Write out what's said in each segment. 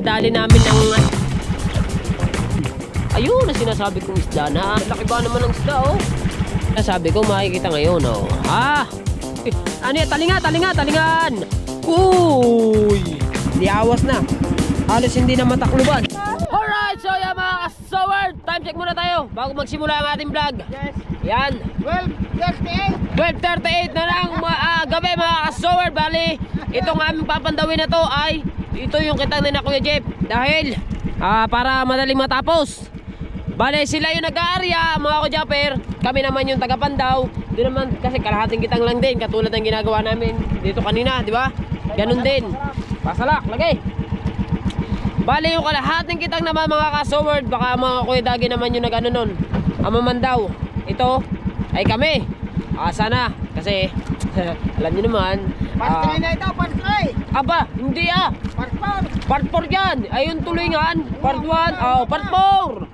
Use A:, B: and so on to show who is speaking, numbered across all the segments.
A: dinadali namin ng ayun na sinasabi kong isda na. Laki ba naman ng isda oh. Sabi ko makikita ngayon oh. Ano yan? Talingan. Uy! Di awas na. Halos hindi na matakluban. Alright, so yan mga kasaward. Time check muna tayo bago magsimula ang ating vlog.
B: Yes.
A: Yan. 12:38 na lang gabi mga kasaward. Bali, itong aming papandawin na to ay ito yung kitang na Kuya Jeff. Dahil para madaling matapos. Bali, sila yung nag-aarya mga Kujapper. Kami naman yung taga-Pandaw. Di naman kasi kalahating kitang lang din. Katulad ng ginagawa namin dito kanina, di ba? Ganun din. Pasalak, lagay. Bali, yung kalahating kitang naman mga kasaward. Baka mga Kuya Dagi naman yung nag-ano nun. Amamandaw. Ito ay kami. Sana. Kasi, alam nyo naman.
B: Part 3 na ito, part 3.
A: Aba, hindi Part 4 yan. Ayun tulingan. Part 1. Part 4.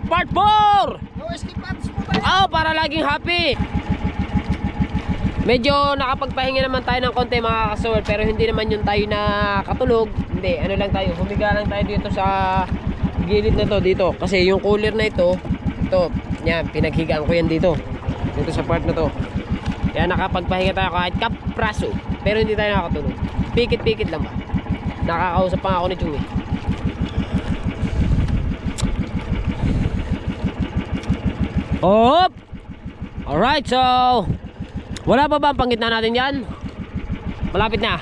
A: Part 4.
B: No skip ads po tayo.
A: Para laging happy. Medyo nakapagpahinga naman tayo ng konti mga kasaward. Pero hindi naman yung tayo na katulog. Hindi, ano lang tayo. Humiga lang tayo dito sa gilid na to dito. Kasi yung cooler na ito, yan, pinaghigaan ko yan dito. Dito sa part na to. Kaya nakapagpahinga tayo kahit kapraso. Pero hindi tayo nakatulog. Pikit-pikit lang ba. Nakakausap pa ako ni Chumi. Hop! Alright, so wala pa ba ang panggitna natin yan? Malapit na.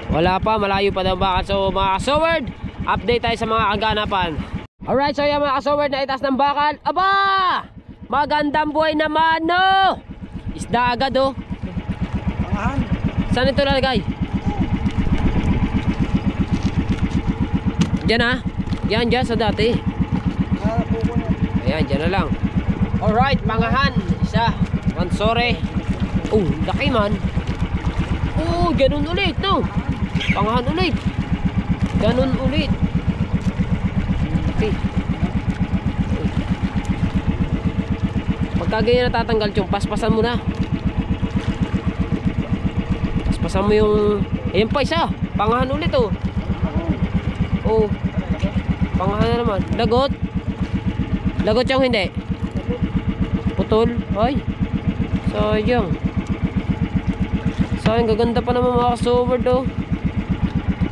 A: Wala pa, malayo pa daw bakal. So mga kasaward, update tayo sa mga kaganapan. Alright, so yan mga kasaward, na itas ng bakal. Aba! Magandang buhay naman, no? Isda agad, oh. Saan ito nalagay? Diyan ha? Diyan sa dati. Ayan, dyan na lang. Alright, pangahan. Isa. Mansore. Laki man. Ganun ulit, no? Pangahan ulit. Ganun ulit. Okay. Pagka ganyan natatanggal yung paspasan mo na. Paspasan mo yung ayan pa isa. Pangahan ulit, oh. Pangahan na naman. Lagot yung hindi. Putol. Ay. Sayang. Gaganda pa naman mga kasaward, oh.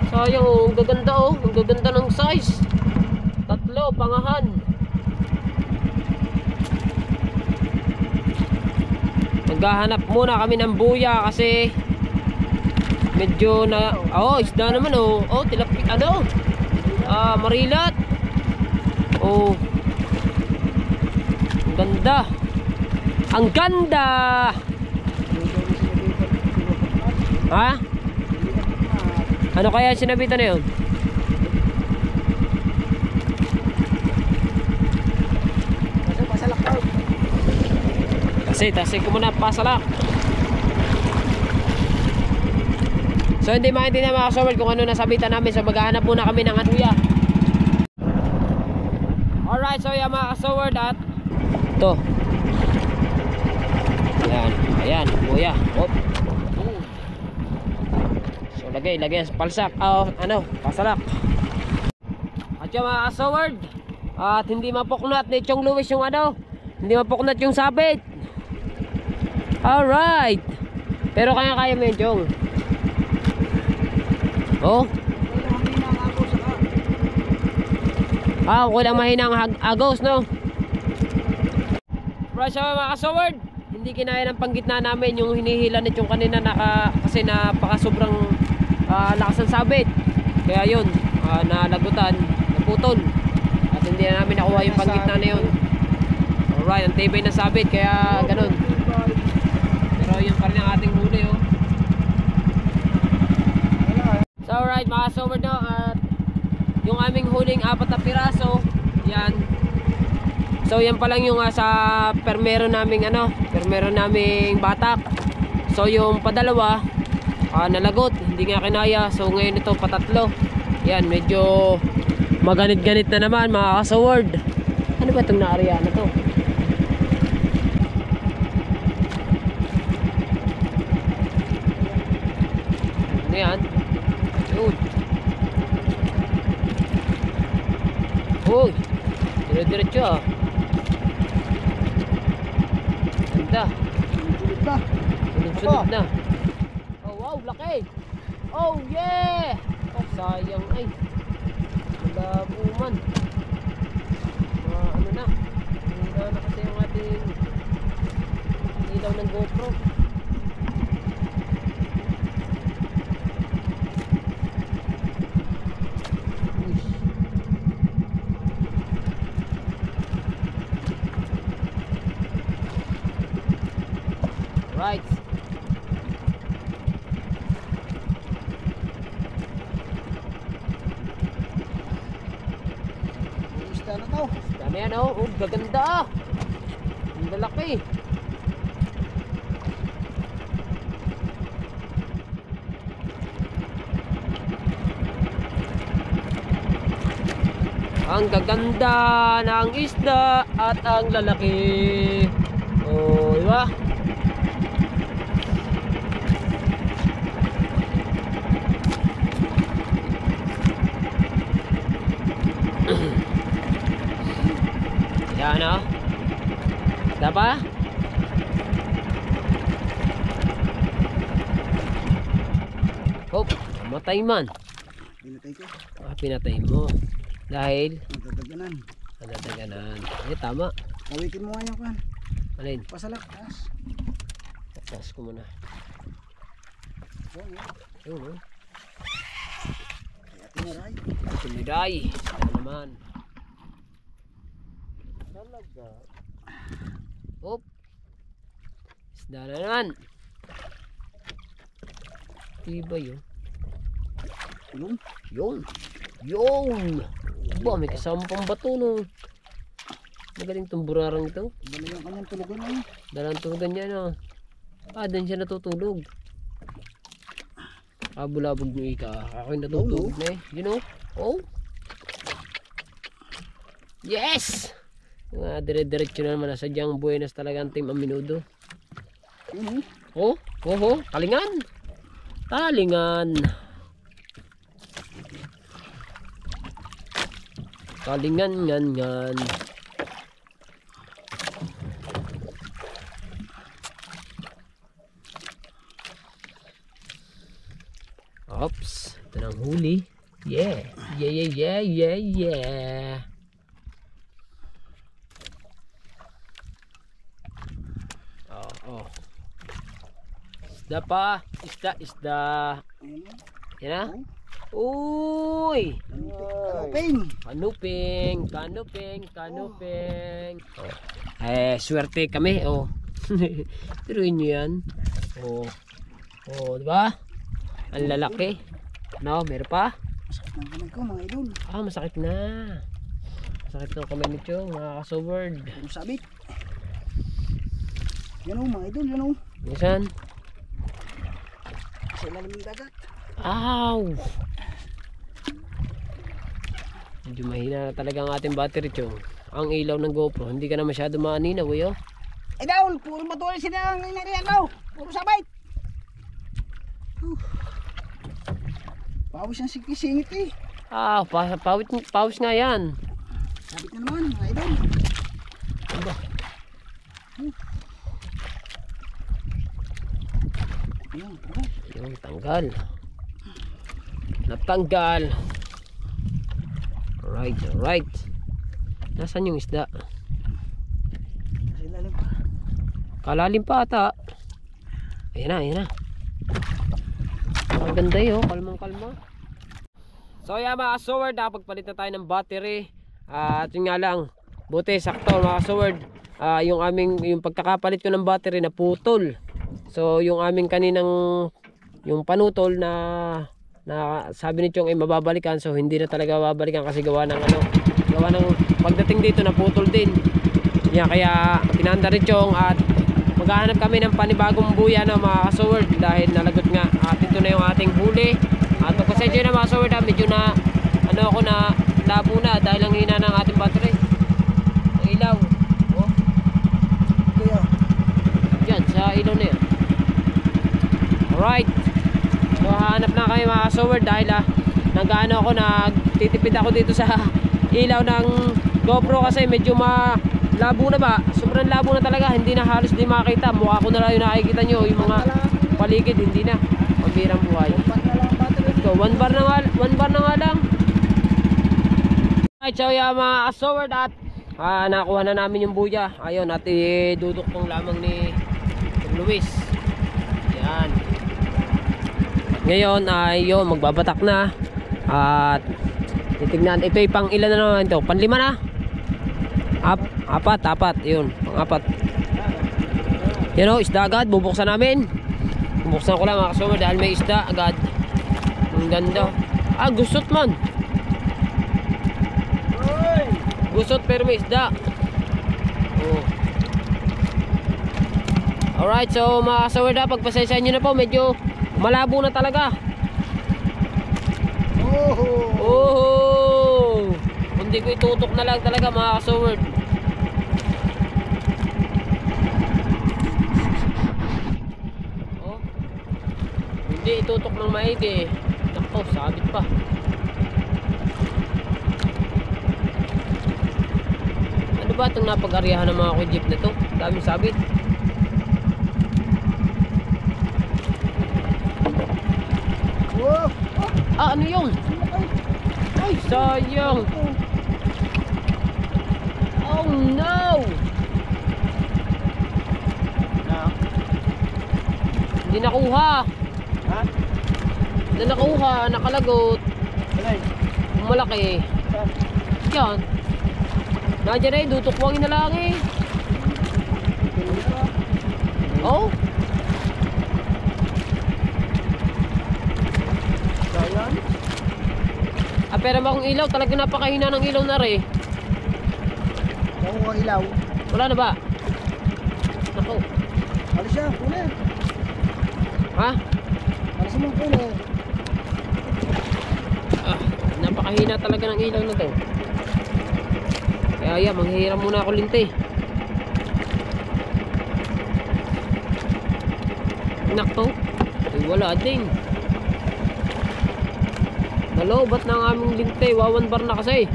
A: Sayang, oh. Ang gaganda, oh. Ang gaganda ng size. 3, pangahan. Maghahanap muna kami ng buya kasi medyo na isda naman, oh. Tilapia, marilat. Ang ganda. Ha? Ano kaya sinabitan na yun?
B: Pasalak daw.
A: Kasi ko muna pasalak. So hindi maintindihan mga kasaward kung ano nasabitan namin. So maghahanap muna kami ng atuya. Alright, so yan mga kasaward. At ito. Ayan, buya. So lagay sa palsak. Pasalak. At yung mga kasaward, at hindi mapuknat ni Chong Luis yung hindi mapuknat yung sabit. Alright. Pero kaya mo yun, Chong. Kulang mahinang agos, no? Right, so mga kasaward, hindi kinaya ng panggitna namin yung hinihila nito yung kanina kasi napaka sobrang lakas ng sabit. Kaya yun, nalagutan, naputol. At hindi na namin nakuha yung panggitna na yun. Alright, ang tibay ng sabit, kaya ganun. Pero yun pa rin ang ating huli, oh. So alright mga kasaward, no? At yung aming huling 4 na piraso, yan. So yan pa lang yung sa permero naming batak. So yung padalawa nalagot, hindi nga kinaya. So ngayon ito patatlo. Yan, medyo maganit-ganit na naman mga kasaward. Ano ba itong naariya na to? Ano yan? Yun. Uy, dire-diretso ah. Ganda.
B: Sunod na.
A: Sunod-sunod na. Oh wow, laki. Oh yeah. Oh sayang ay. Malabo man. Ano na. Hina na kasi yung ating ilaw ng GoPro. Right.
B: Isda na to.
A: Dami yan oh. Oh, gaganda ah. Ang lalaki. Ang gaganda ng isda at ang lalaki. Oh, di ba? Yan o. Isda pa? Oh, matay man.
B: Pinatay ko.
A: Pinatay mo. Dahil
B: Nadadaganan.
A: nadadaganan. Eh, tama.
B: Kawitin mo nga niya kan.
A: Alin?
B: Pasalak. Taas.
A: Taas ko muna.
B: Yan, yan.
A: Yun o.
B: Kaya tinaray.
A: Tumiray. Ano naman? Talaga. Op. Isda na naman. Tiba yun.
B: Tulong.
A: Yun. Yun. Ba, may kasama pang bato no. Magaling tong burarang ito.
B: Dala yung kanyang tulugan na yun.
A: Dalang tulugan niya no. Doon siya natutulog. Bulabog mo ika. Ako'y natutulog na eh. You know? Oh. Yes! Dire-diretso na naman. Sadyang buenas talaga ang team Aminudo.
B: Yun
A: Oh. Oh. Kalingan. Kalingan. Kalingan ngan. Oops, ito na ang huli. Yeah. Oh. Isda pa. Isda. Yan na. Uy!
B: Kanuping.
A: Kanuping. Oh. Swerte kami. Oh. Tiruin nyo yan. Oh. Oh, diba? Ang lalaki. No, meron pa?
B: Masakit ng kamay ko mga idol.
A: Masakit na. Masakit na kamay nito, mga kasubord.
B: Puro sabit. Yan o mga idol, yan o.
A: Minsan?
B: Sa ilalim ng dagat.
A: Ow! Medyo mahina na talaga ang ating battery, chong. Ang ilaw ng GoPro, hindi ka na masyado maaninaw, eh, oh.
B: Ay daw, puro matuloy sila ang inarihan daw. Puro sabit. Pawis ang singit eh.
A: Pawis nga yan.
B: Sabit na naman mga idol.
A: Ano?
B: Ayan,
A: Yung tanggal. Natanggal. Alright. Nasaan yung isda?
B: sa ilalim pa.
A: Kalalim pa ata. Ayan na. Maganda yun, kalmang-kalma. So yeah mga sword, nakapagpalit na tayo ng battery. At yun nga lang, buti sakto mga sword. Yung pagkakapalit ko ng battery na putol. So yung aming kaninang yung panutol na sabi ni Chong ay mababalikan, so hindi na talaga babalikan kasi gawa ng pagdating dito na putol din. Yeah, kaya pinanda rin Chong at maghahanap kami ng panibagong buya na mga sword dahil nalagot nga at ito na yung ating huli. At pasensya na mga sword, medyo na ako na labo na dahil ang hina ng ating battery. Ang ilaw. Oh. Diyan sa ilaw na yan. Alright. So Naghahanap na kami mga ka-soward dahil nag-ano ako, nagtitipid ako dito sa ilaw ng GoPro kasi medyo malabo na ba. Sobrang labo na talaga, hindi na halos di makita. Mukha ko na lang yung nakikita nyo, yung mga paligid, hindi na. Pambirang buhay. Let's go, 1 bar na nga lang. Alright, so yung mga ka-soward at nakuha na namin yung buya. Ayun, at iduduktong lamang ni Luis. Yan. Ngayon ay yun, magbabatak na. At titignan, ito yung pang ilan na naman ito? Panlima na? Apat, yun, pang 4. Yan o, isda agad, bubuksan namin. Bubuksan ko lang mga ka-soward dahil may isda agad. Ang ganda. Gusot man. Gusot pero may isda. Oh. Alright, so mga ka-soward, pagpasensyahan nyo na po, medyo malabo na talaga. Oh! Hindi ko itutok na lang talaga mga ka-soward. Oh. Hindi itutok ng maigi. Nako, sabit pa. Ano ba itong napag-aryahan ng mga kujip na to? Daming sabit. Ano yun? Ay, sayang. Oh no! Hindi nakuha. Hindi nakuha, nakalagot. Malaki. Yan. Nandiyan na dutukwangin na lang eh. Oh? Pero akong ilaw, talaga napakahina ng ilaw na rin.
B: Oo, ang ilaw.
A: Wala na ba? Nako.
B: Alis siya, kunin.
A: Ha?
B: Alis mo, kunin.
A: Napakahina talaga ng ilaw na to. Kaya yan, manghihiram muna ako linte. Nako. Ay, wala din. Nalobat na ang aming linte, 1 bar na kasi.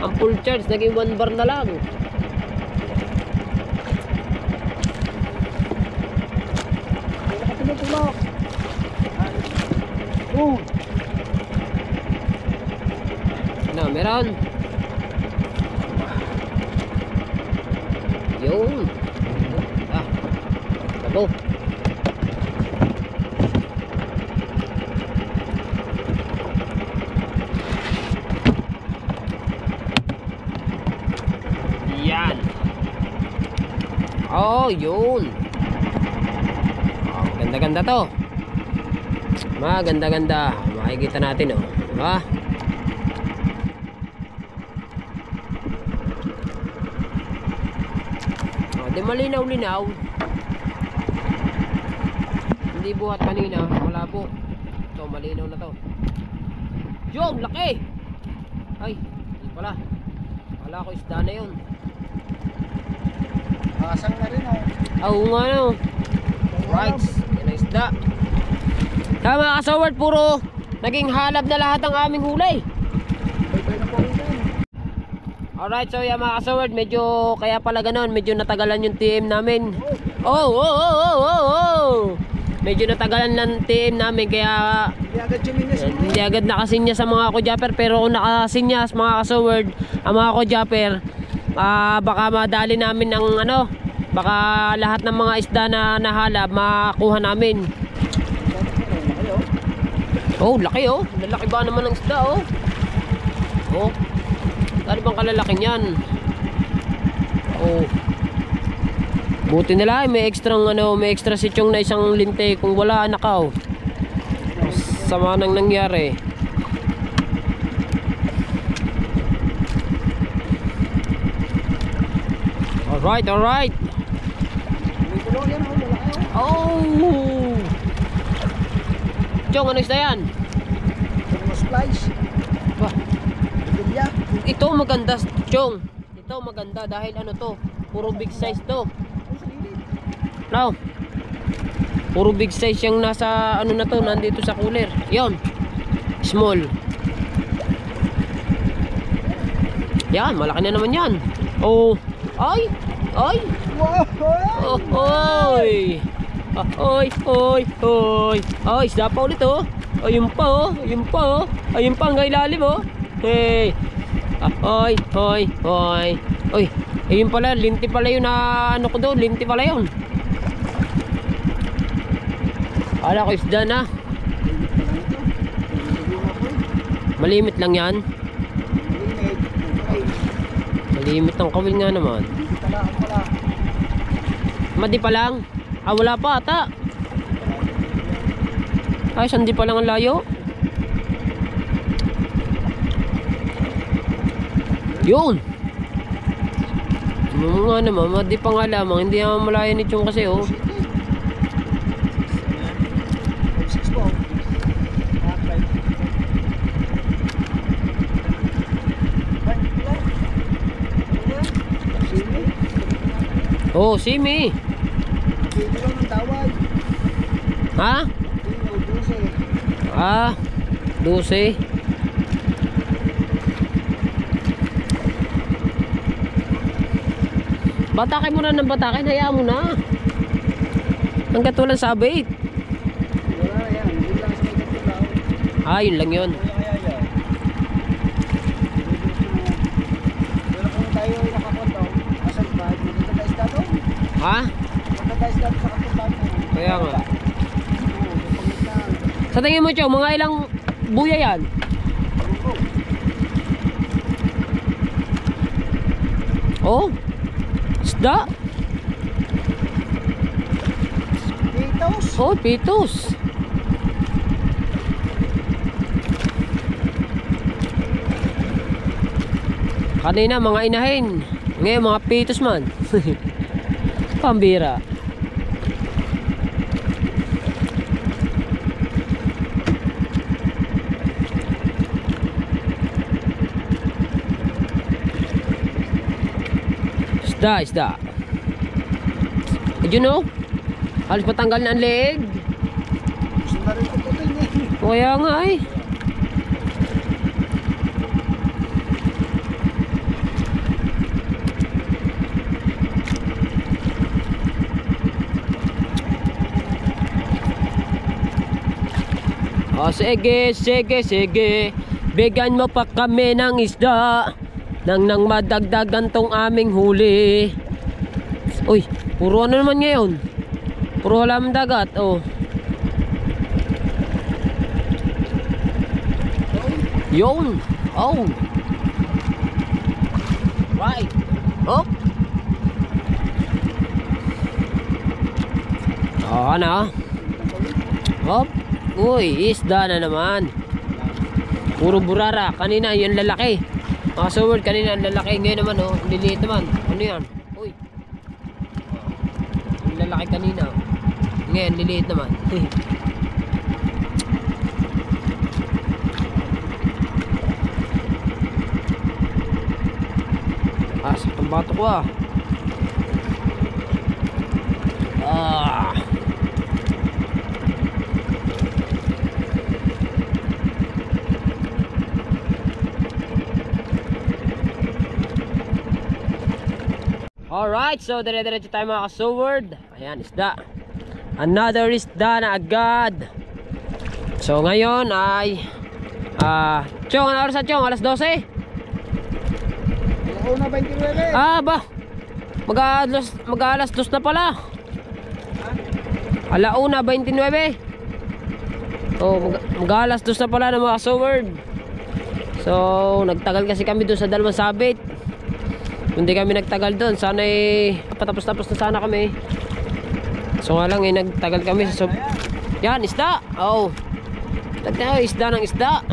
A: Ang full charge, naging 1 bar na lang.
B: Tulog. Oh.
A: Ano, meron? Yun. Bago. Yan. Oh, yun. Ganda-ganda to. Maganda-ganda. Makikita natin, oh. Diba? Di malinaw-linaw. Hindi buhat kanina. Malabo. Ito, malinaw na to. Yung, laki! Ay, hindi pala. Wala ko isda na yun.
B: Asang na rin, oh.
A: Oo nga, no. Right, yan ang isda. Tama ka-soward, puro naging halab na lahat ang aming hulay. Alright, so yan mga ka-soward, medyo kaya pala ganon, medyo natagalan yung team namin. Medyo natagalan ng team namin kaya hindi agad nakasinya sa mga kojapper. Pero kung nakasinya sa mga ka-soward, ang mga kojapper, baka madali namin ng ano, baka lahat ng mga isda na nahalab makuha namin. Oh, laki oh. Lalaki ba naman ng isda oh. Oh. Ano bang kalalaki niyan? Oh. Buti nila may extra may extra sityong na isang linte, kung wala nakaw. Sama nang nangyari. Alright, alright. Oh. Chong, ano isda yan?
B: Splice.
A: Bah. Ito maganda, Chong. Ito maganda dahil ano to, puro big size to. No. Puro big size yung nasa ano na to, nandito sa cooler. Yon. Small. Yan, malaki na naman yan. Oh, ay, ay. Oh, oy. Oy, oy, oy. Ay, isda pa ulit oh. Ayun pa oh, ayun pa oh. Ayun pa hanggang ilalim oh. Hey. Oy, oy, oy. Oy, ayun pala, linti pala yun na ano ko doon, linti pala yun. Ala ko isda na. Malimit lang yan. Malimit ang kawil nga naman. Madi pa lang. Ah, wala pa ata. Ay, sandi pa lang ang layo. Yun. Ano nga naman, madi pa nga lamang. Hindi naman malayo ni Chong kasi oh. Oh, simi. Ha? Ah, 12. Batakin mo na ng batakin, hayaan mo na. Hanggat walang sabit.
B: Wala yan, yun lang sa may katulaw.
A: Ah, yun lang yun.
B: Pero kung tayo ay nakakontaw, asan ba? Magkakais na doon.
A: Ha?
B: Magkakais na sa katulaw.
A: Kaya nga. Sa tingin mo, Chong, mga ilang buya yan? Oh, isda.
B: Pitos.
A: Oh, pitos. Kanina mga inahin, ngayon mga pitos man. Pambira. Isda, isda. Did you know? Halos patanggal na ang leeg.
B: Gusto na rin ko ito eh.
A: Kaya nga eh. Oh, sige, sige, sige. Bigyan mo pa kami ng isda nang madagdagan tong aming huli. Uy, puro ano naman ngayon? Puro halaman dagat, oh. Yun, oh. Right, hop. Oh, ano? Hop. Uy, isda na naman. Puro burara. Kanina yung lalaki. Mga soward kanina ang lalaki. Ngayon naman oh, liliit naman. Ano yan? Uy. Yung lalaki kanina. Ngayon liliit naman. Sakit ang bato ko ah. Ah. Alright, so dire-diretso tayo mga ka-soward. Ayan, isda. Another isda na agad. So ngayon ay Chong, ano oras na Chong? Alas 12?
B: Una 29.
A: Ah ba? Mag-alas 2 na pala. Alauna 29. Oh, mag-alas 2 na pala ng mga ka-soward. So nagtagal kasi kami doon sa dalawang sabit. Hindi kami nagtagal doon. Sana patapos-tapos na sana kami. So nga lang nagtagal kami. So, yan, isda. Oh. Isda ng isda.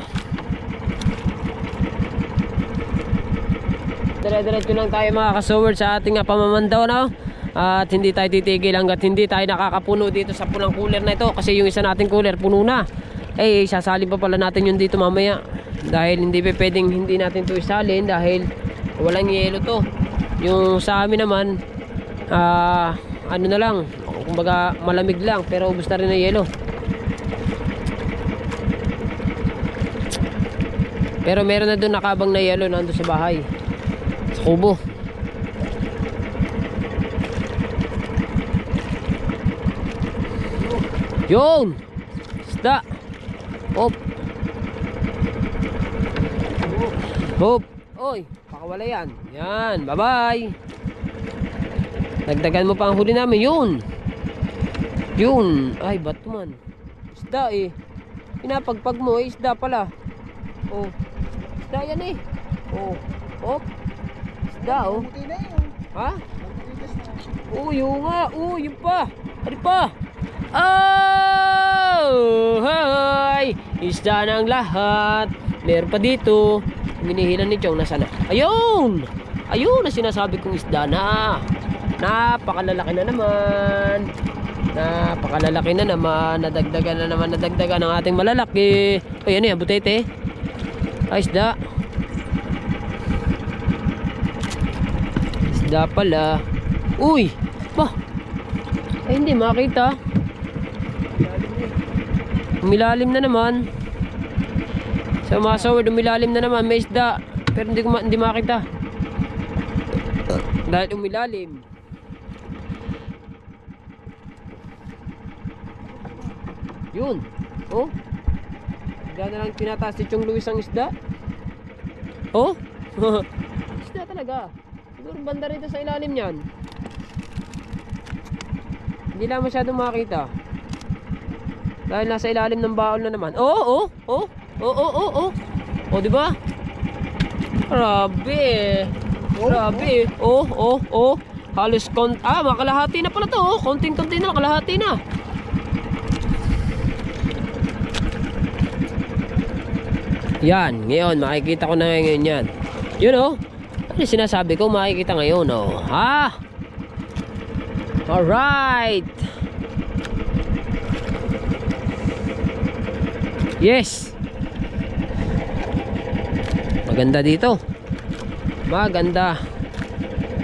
A: Dire-diretso lang tayo mga ka-soward sa ating pamamandaw, no? At hindi tayo titigil hanggat hindi tayo nakakapuno dito sa pulang cooler na ito. Kasi yung isa nating cooler puno na. Eh, sasalin pa pala natin yun dito mamaya. Dahil hindi pa pwedeng hindi natin ito isalin dahil walang yelo to. Yung sa amin naman ano na lang, kumbaga malamig lang pero ubos na rin ng yelo. Pero meron na doon nakabang na yelo nando sa bahay, sa kubo. Yun, isda. Hop. Hop. Oy, pakawala yan. Yan, bye-bye. Dagdagan mo pa ang huli namin. Yun. Yun. Ay, ba't man? Isda eh. Pinapagpag mo eh, isda pala. Oh. Isda yan eh. Oh. Hop. Isda oh.
B: Buti na yun.
A: Ha?
B: Magtitigas na.
A: Oh, yun nga. Oh, yun pa. Ano pa? Oh! Hi! Isda na ang lahat. Meron pa dito. Hinihilan ni Chong, nasa na? Ayun! Ayun na sinasabi kong isda na. Napakalalaki na naman. Napakalalaki na naman. Nadagdagan ng ating malalaki. Ay, ano yan? Butete? Ay, isda. Isda pala. Uy! Bah! Ay, hindi makita. Umilalim na naman. Sa mga saward, umilalim na naman. May isda. Pero hindi makita. Dahil umilalim. Yun. Oh. Isda na lang pinataas si Chong Luis ang isda. Oh. Isda talaga. Siguro banda rito sa ilalim niyan. Hindi lang masyadong makita. Dahil nasa ilalim ng baon na naman. Oh. Oh, di ba? Grabe. Grabe. Oh. Halos makalahati na pala to. Oh. Konting-konti na, kalahati na. Yan, ngayon makikita ko na ngayon yan. Yun oh. Ano yung sinasabi ko, makikita ngayon oh. Ha? Alright. Yes. Maganda dito. Maganda.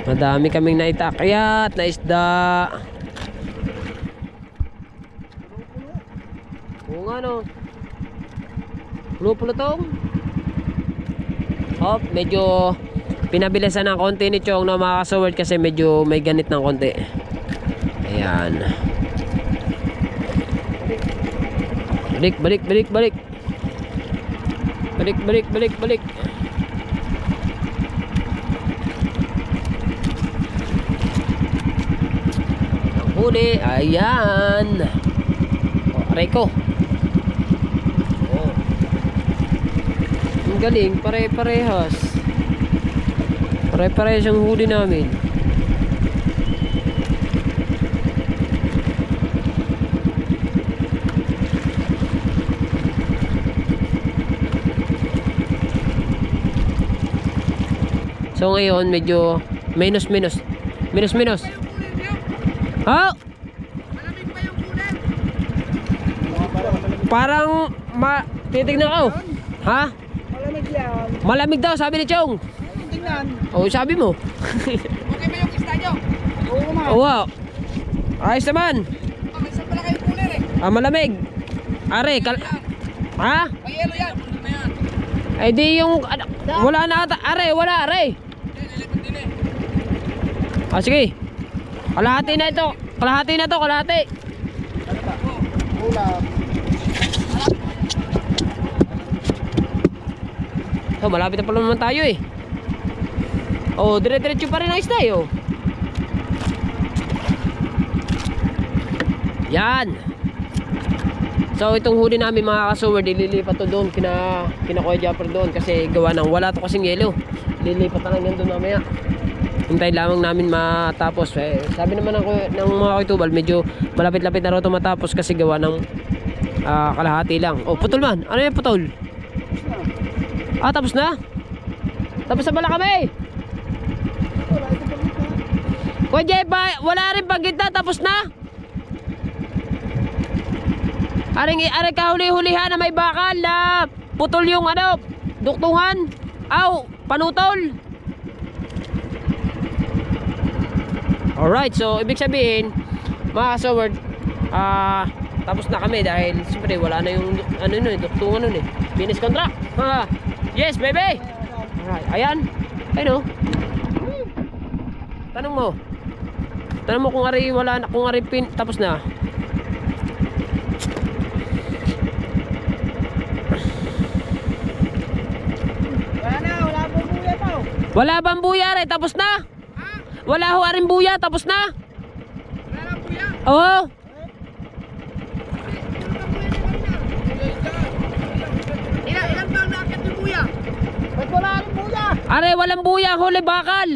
A: Madami kaming naitakyat na isda. Oo nga no. Pulo-pulo tong. Hop, medyo pinabilisan ng konti ni Chong na mga kasaward kasi medyo may ganit ng konti. Ayan. Balik. Balik. Ang huli, ayan. O, aray ko. O. Ang galing, pare-parehas. Pare-parehas ang huli namin. So ngayon medyo minus. Ha?
B: Malamig pa yung kulay.
A: Parang titignan ko. Ha?
B: Malamig yan.
A: Malamig daw sabi ni Chong.
B: Ayun, tingnan.
A: Oh, sabi mo.
B: Okay ba yung isda nyo? Oo ma.
A: Oh, wow. Ayos naman.
B: May isang pala kayong kulay eh.
A: Malamig. Are, ha?
B: May yelo yan.
A: Ay di yung wala na ata. Are. Ah, sige. Kalahati na to. Kalahati.
B: Ulam.
A: Oh, malapit na pala naman tayo eh. Oh, dire-diretso pa rin ang isda eh, oh. Yan. So itong huli namin mga kasaward, ililipat to doon kina Kuya Japper doon kasi gawa ng wala to kasing yelo. Lilipat na lang yan doon mamaya. Hintay lamang namin matapos. Sabi naman ng mga kaitubal, medyo malapit-lapit na raw ito matapos kasi gawa ng kalahati lang. Oh, putol man. Ano yung putol? Ah, tapos na? Tapos na pala kami. Kuya Jepa, wala rin pang gitna, tapos na? Aring kahuli-hulihan na may bakal na putol yung duktungan. Aw, panutol. Alright, so ibig sabihin mga kasaward, tapos na kami dahil siyempre wala na yung ano nun eh, duktungan nun eh. Finish contract. Yes, baby. Alright, ayan. Ayun oh. Tanong mo kung ari wala na, kung ari tapos na. Wala bang buya re, tapos na? Wala ho aring buya, tapos na?
B: Wala na buya?
A: Oo.
B: Ilan ba nakakit yung buya? Ba't wala rin buya?
A: Are, walang buya, huli bakal.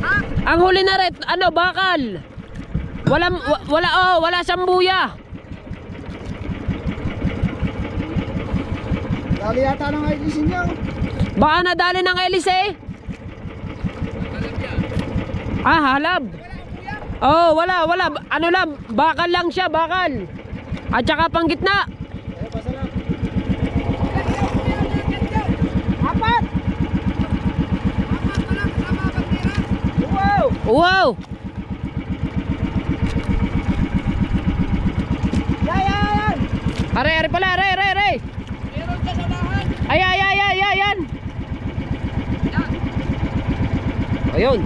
B: Ha?
A: Ang huli na rin, ano, bakal. Wala siyang buya.
B: Dali yata ng ilisin niyo.
A: Baka nadali ng hélice eh. Halab. Oh, wala. Ano lang, bakal lang siya, bakal. At saka pang gitna.
B: Apat!
A: Wow.
B: Yan!
A: Are pala, are.
B: Meron ka sa lahat.
A: Ayan. Ayun.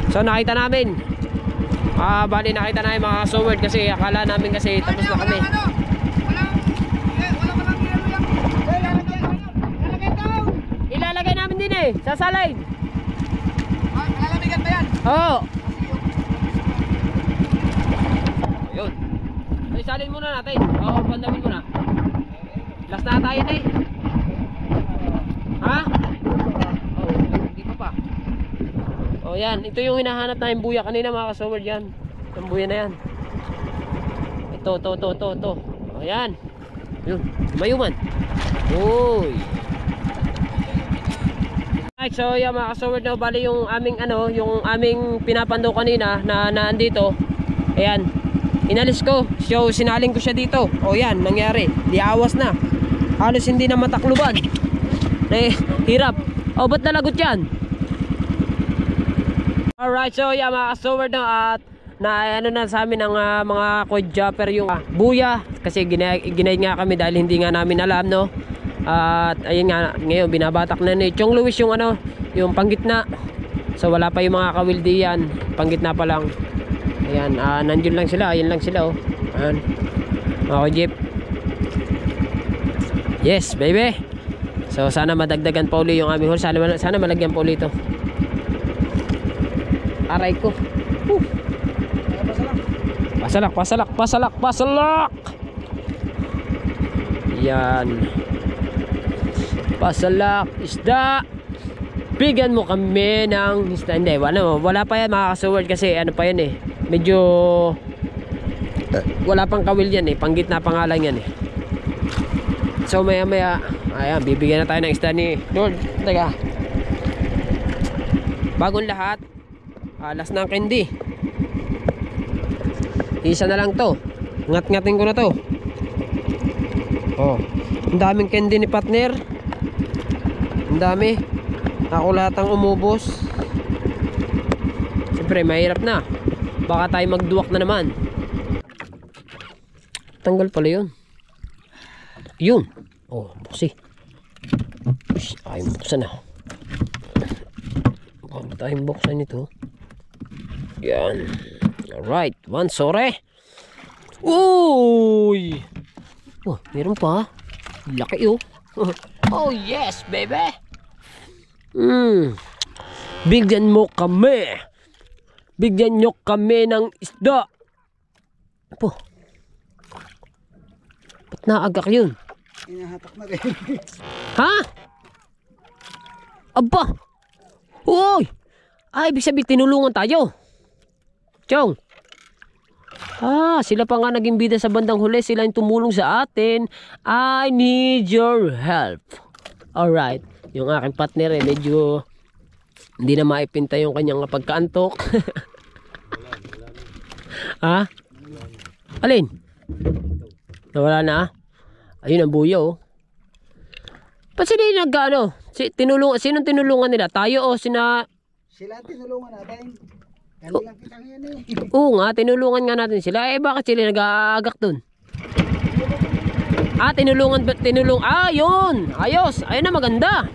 A: So nakita namin. Bali nakita namin mga kasaward kasi akala namin kasi tapos na kami. Ilalagay namin din eh, sa salide.
B: Lalamigan ba yan?
A: Oo. Ayun. Ay, salin muna natin. Oo, pandamin muna. Last na tayo na eh. Ha? Oo, hindi pa. O yan, ito yung hinahanap namin buya kanina mga kasaward yan. Yung buya na yan. Ito. O yan. Yun, mayuman. Uy. Alright, so yan mga kasaward na bali yung aming yung aming pinapandaw kanina na naandito. Ayan. Inalis ko. So sinaling ko siya dito. O yan, nangyari. Di awas na. Halos hindi na matakluban. Hirap. O ba't nalagot yan? Alright, so yeah mga kasaward na at na sa amin ng mga kodjapper yung buya kasi ginayad nga kami dahil hindi nga namin alam no. At ayun nga ngayon binabatak na ni Chong Luis yung yung panggitna. So wala pa yung mga kawildi yan, panggitna pa lang. Ayan, nandiyon lang sila, ayun lang sila oh. Ayan. Mga jeep. Yes, baby. So sana madagdagan pa uli yung aming hole. Sana malagyan pa uli ito. Aray ko. Pasalak. Yan. Pasalak, isda. Bigyan mo kami ng isda. Hindi, wala pa yan mga kasaward kasi ano pa yan eh. Medyo wala pang kawil yan eh. Panggitna pangalan yan eh. So maya ayan, bibigyan na tayo ng isda ni Lord. Teka. Bagong lahat. Last ng candy. Isa na lang to. Ngat-ngatin ko na to. Oh, ang daming candy ni partner. Ang dami. Ako lahat ang umubos. Siyempre mahirap na. Baka tayo magduwak na naman. Tanggal pala yun. Yun. Oh, buksi. Ay, buksan na. Baka tayong buksan ito. Yan. Alright. One sore. Uy! Oh, meron pa. Laki oh. Oh yes, baby. Bigyan mo kami. Bigyan nyo kami ng isda. Po. Ba't naagak yun?
B: Hinahatak na rin.
A: Ha? Aba. Uy! Ibig sabihin tinulungan tayo. Chong. Sila pa nga naging bida sa bandang huli. Sila yung tumulong sa atin. I need your help. Alright. Yung aking partner medyo hindi na maipinta yung kanyang pagkaantok. Ha? Alin? Nawala na? Ayun ang buyo oh. Ba't sila yung sinong tinulungan nila? Tayo o sina...
B: Sila tinulungan natin. Kanilang kita ngayon eh.
A: Oo nga, tinulungan nga natin sila. Eh bakit sila nag-aagak dun? Tinulong. Yun. Ayos. Ayun na, maganda.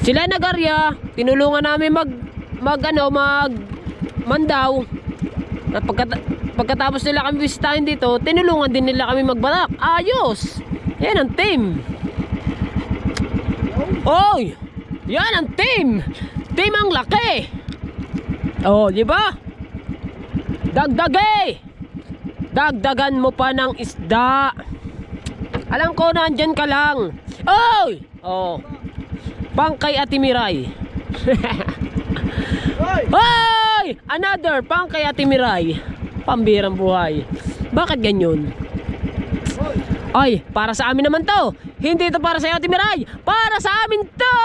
A: Sila nag-arya, tinulungan namin mandaw. At pagkatapos nila kami bisitahin dito, tinulungan din nila kami magbatak. Ayos. Yan ang team. Oy! Yan ang team. Team ang laki. Oh, di ba? Dagdagan mo pa ng isda. Alam ko nandyan ka lang. Oy! Oh. Pangkay Ate Miray. Hoy! Another pangkay Ate Miray. Pambirang buhay. Bakit ganyan? Ay, para sa amin naman to. Hindi ito para sa iyo, Ate Miray. Para sa amin to.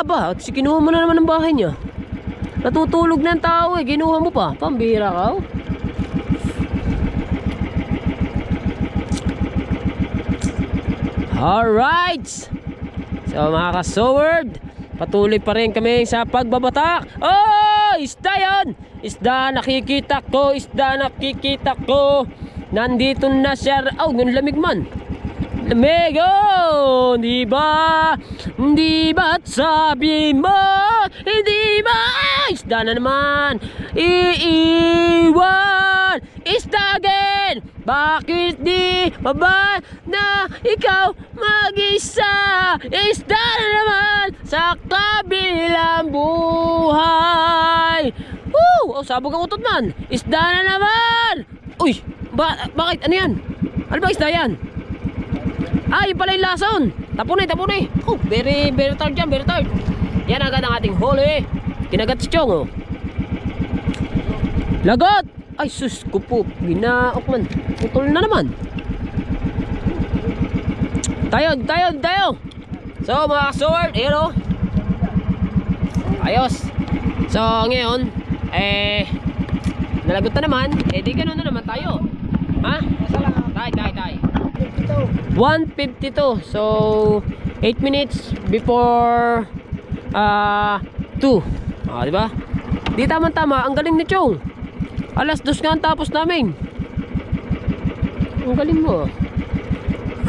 A: Ba? Kinuha mo na naman ang bahay niya. Natutulog na ang tao eh. Kinuha mo pa. Pambira ka. Alright. So mga ka-soward, patuloy pa rin kami sa pagbabatak. Oh! Isda yan! Isda nakikita ko. Nandito na siya. Oh, lamig man. Lamig, oh! Di ba at sabi mo, hindi ba? Isda na naman. Iiwan. Isda again. Bakit di ba na ikaw mag-isa? Isda na naman sa kabilang buhay. Woo! Oh, sabog ang utot man. Isda na naman. Uy! Bakit? Ano yan? Ano ba isda yan? Yun pala yung lason. Tapunay. Oh, very tired yan, very tired. Yan agad ang ating huli. Kinagat si Chong, oh. Lagot! Ay, sus ko po. Ginaok man. Putol na naman. Tayo. So, mga sword, ayan, oh. Ayos. So, ngayon, nalagot na naman. Di ganun na naman tayo. Ha? Tay. 1:52. So 8 minutes before 2. Di ba? Di tama. Ang galing ni Chong. Alas 2 nga ang tapos namin. Ang galing mo.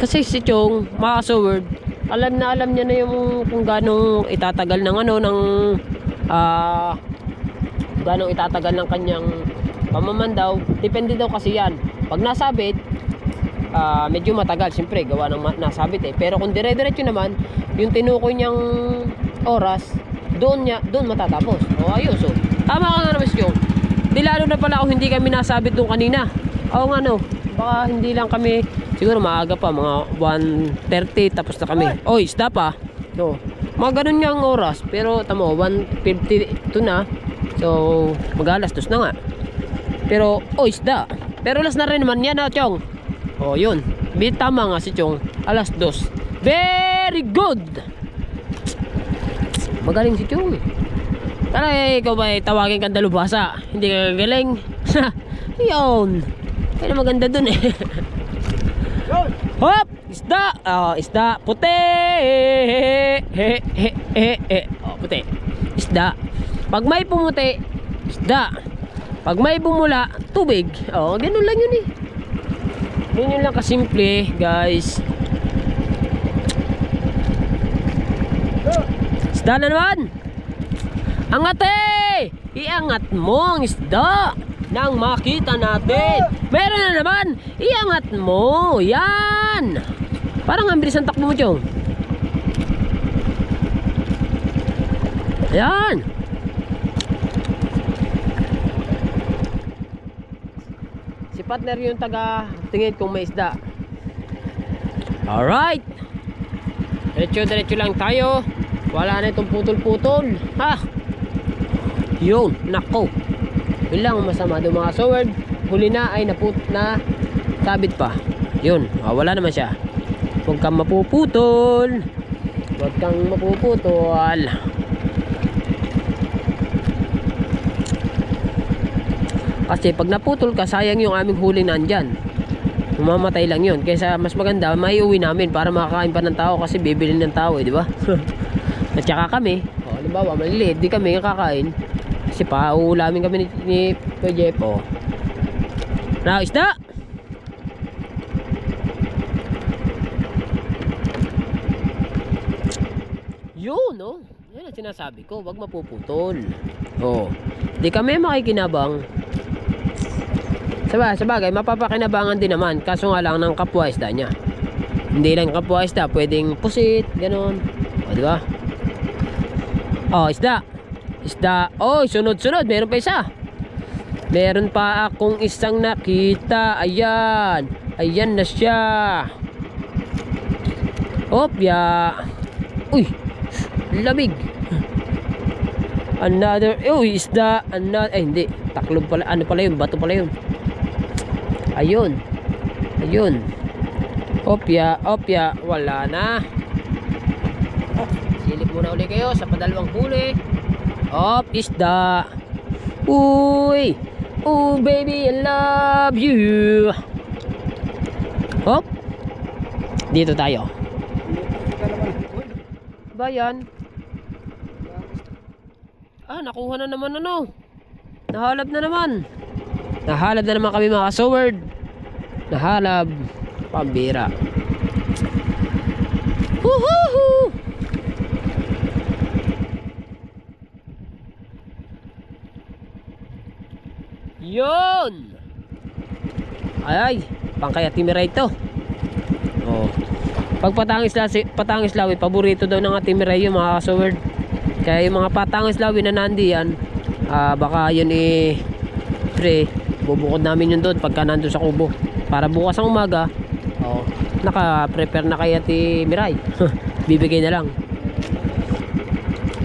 A: Kasi si Chong, mga soward, alam niya na yung kung ganong itatagal ng ganong itatagal ng kanyang pamamandaw. Depende daw kasi yan. Pag nasabit, medyo matagal, siyempre gawa ng nasabit eh. Pero kung dire-diretso naman, yung tinukoy niyang oras, doon matatapos. Ayos, oh. Tama ka nga naman siyo. Di lalo na pala ako hindi kami nasabit doon kanina. Oo nga, no. Baka hindi lang kami, siguro maaga pa, mga 1:30 tapos na kami. Oy, isda pa. So, mga ganun nga ang oras. Pero tamo, 1:52 na. So, mag-alas 2 na nga. Pero, isda. Pero last na rin naman yan, Chong. Yun. Tama nga si Chong. Alas 2. Very good. Magaling si Chong. Tara, ikaw ba tawagin kang dalubhasa? Hindi ka gagaling? Yun. Kaya na maganda dun eh. Hop! Isda! Isda. Puti! Puti. Isda. Pag may pumuti, isda. Pag may bumula, tubig. Ganun lang yun eh. Yun lang kasimple, guys. Isda na naman. Angate! Iangat mo ang isda nang makita natin. Meron na naman. Iangat mo. Yan. Parang ang bilis ang takbo mo, Chong. Yan. Si partner yung taga tingin kung may isda. Alright. Diretso lang tayo. Wala na itong putol-putol. Yun, nako. Yun lang masama doon mga sword. Huli na ay na sabit pa. Yun, wala naman siya. Huwag kang mapuputol. Kasi pag naputol ka, sayang yung aming huli nandyan. Mamamatay lang yun. Kaya mas maganda, maiuwi namin para makakain pa ng tao. Kasi bibili ng tao eh, di ba? At saka kami, halimbawa maliliit, di kami kakain. Kasi pauulamin kami ni Kuya Jeff, oh. Na isda. Yun, oh. Yan ang sinasabi ko, wag mapuputol. Oh. Di kami makikinabang. Sabagay, mapapakinabangan din naman. Kaso nga lang ng kapwa isda niya. Hindi lang kapwa isda, pwedeng pusit, ganun. O, di ba? Oh, isda. Isda. Oh, sunod-sunod. Meron pa isa. Meron pa akong isang nakita. Ayan. Ayan na siya. Opya. Uy. Lamig. Another. Uy, isda. Another. Hindi. Taklob pala. Ano pala yun? Bato pala yun. Ayun. Ayun. Opya. Opya. Wala na. Silip muna ulit kayo sa padalawang huli. Op, isda. Uy. Oh, baby, I love you. Hop. Dito tayo. Ba yan? Ah, nakuha na naman ano. Nahalab na naman. Nahalab na naman kami mga kasoward. Nahalab. Pambira. Woohoo! Yun! Ay, pangkaya timiray ito. Oh. Pag patangis lawi, paborito daw ng timiray yung mga kasoward. Kaya yung mga patangis lawi na nandi yan, baka yun pre, bubukod namin yun doon pagka nandun sa kubo. Para bukas ang umaga, oh, naka-prepare na kaya timiray. Bibigay na lang.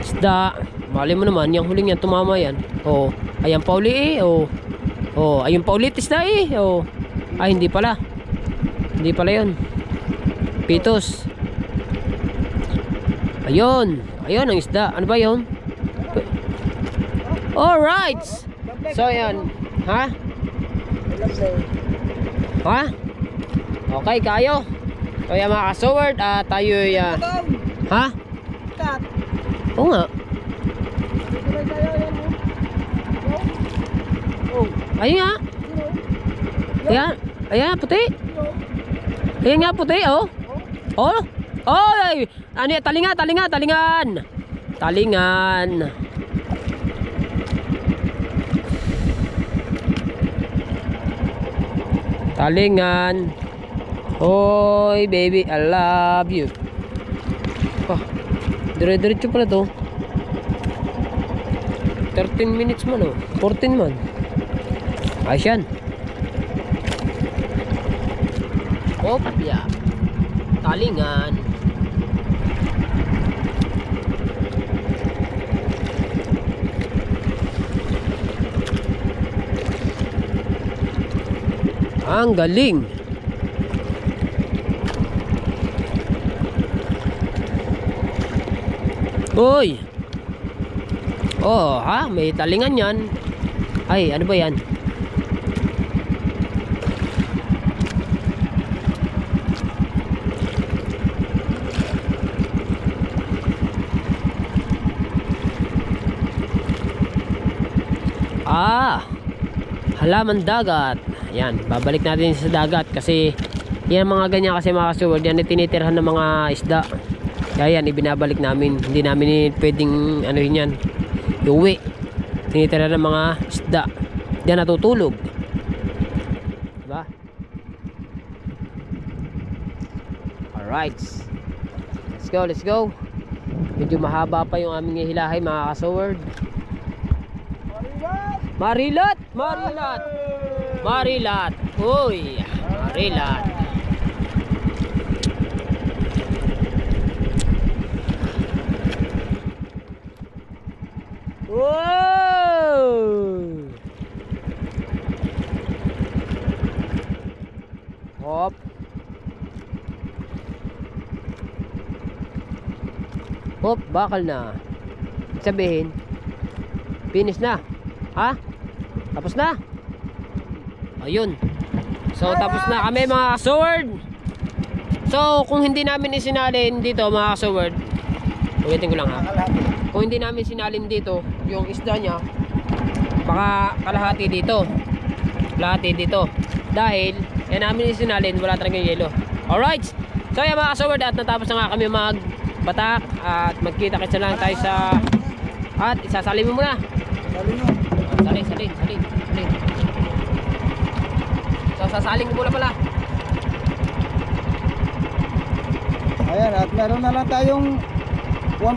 A: Isda, mali mo naman, yung huling yan, tumama yan. Oh, ayan pa uli oh. Oh, ayun pa ulit isda oh. Ay, hindi pala. Hindi pala yun. Pitos. Ayun. Ayun ang isda. Ano ba yun? Alright. So, ayan. Ha? Ha? Okay, kayo. So, ayan mga kasoward. Tayo ha? Oo nga. Ayun nga. Ayan. Ayan, puti. Ayan nga, puti, oh. Oh. Oh, ay. Ano yan? Talingan. Talingan. Talingan. Hoy, baby, I love you. Oh, dire-diretso pala to. 13 minutes man, oh. 14 man. Ayos yan. Opya. Talingan. Ang galing. Uy. Oh, ha? May talingan yan. Ay, ano ba yan? Halaman dagat. Ayan, babalik natin sa dagat kasi yan mga ganyan kasi mga kasoward, yan tinitirhan ng mga isda. Kaya yan, ibinabalik namin. Hindi namin pwedeng ano yan, iuwi. Tinitirhan ng mga isda. Yan natutulog. Diba? Alright. Let's go. Medyo mahaba pa yung aming hilahay mga kasoward. Marilat! Uy! Marilat! Wow! Hop! Hop! Bakal na. Sabihin, finish na. Ha? Tapos na. Ayun. So tapos na kami mga kasoward. So kung hindi namin isinalin dito mga kasoward, ulitin ko lang ha. Kung hindi namin sinalin dito yung isda niya, baka kalahati dito. Kalahati dito. Dahil yan namin isinalin, wala talagang yelo. Alright. So yan mga kasaward, at natapos na nga kami magbatak at magkita-kitsa lang tayo sa at isasali mo muna. Salin. So sasaling ko muna pala.
B: Ayan, at meron na lang tayong 1%.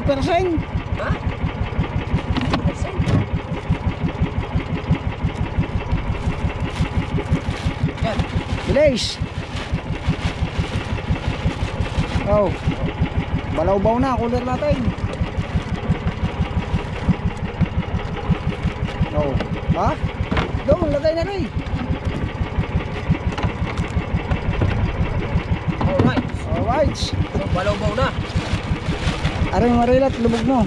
A: Ha? Yan.
B: Bilis. Oh. Balaw-baw na, cooler natin. Oh. Ha? Doon, lagay na rin.
A: Alright.
B: Alright.
A: So balaw-baw na.
B: Aring marilat, lubog mo.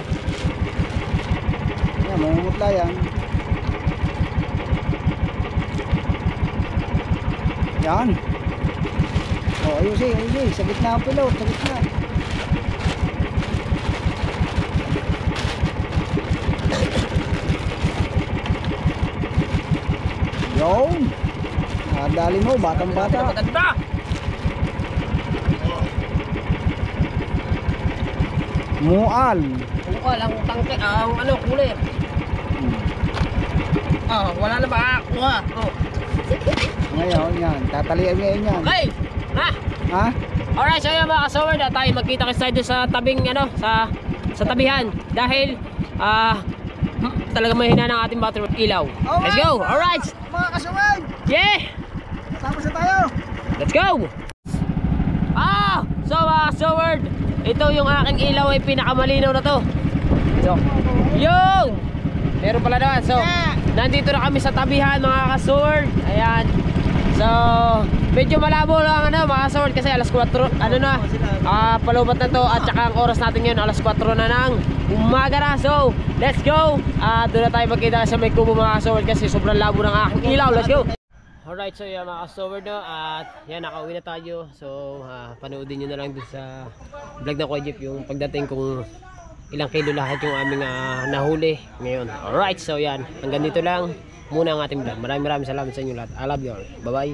B: Yan, mamumutla yan. Yan. Oh, ayusin. Sa gitna ang pilot, sa gitna. Yon. Dali mo, batang-bata.
A: Maganda.
B: Mual.
A: Mual ang tangke, ang ano, kulay. Wala na ba? Kuha. Oh.
B: Ngayon yan, tatalian ngayon yan.
A: Okay. Ha?
B: Ha?
A: Alright, so yan mga kasaward, tayo magkita-kitsa doon sa tabing ano, sa tabihan dahil talaga mahina ng ating battery ilaw. Let's go. Alright.
B: Mga kasaway,
A: Yeah.
B: tapos na tayo.
A: Let's go. So mga kasaward, ito yung aking ilaw ay pinakamalinaw na to. So, yun. Meron pala naman. So, nandito na kami sa tabihan mga kasaward. Ayan. So, medyo malabo lang ano, mga kasaward, kasi alas 4 ano na, palubat na to, at saka ang oras natin ngayon alas 4 na ng umaga na. So, let's go. Doon na tayo magkita sa may kubo mga kasaward kasi sobrang labo ng aking ilaw. Let's go. Alright, so yan mga kasaward no, at yan, nakauwi na tayo. So, panoodin nyo na lang dun sa vlog na Kuya Jeep yung pagdating kung ilang kilo lahat yung aming nahuli ngayon. Alright, so yan, hanggang dito lang muna ang ating vlog. Maraming salamat sa inyo lahat. I love you all. Bye bye.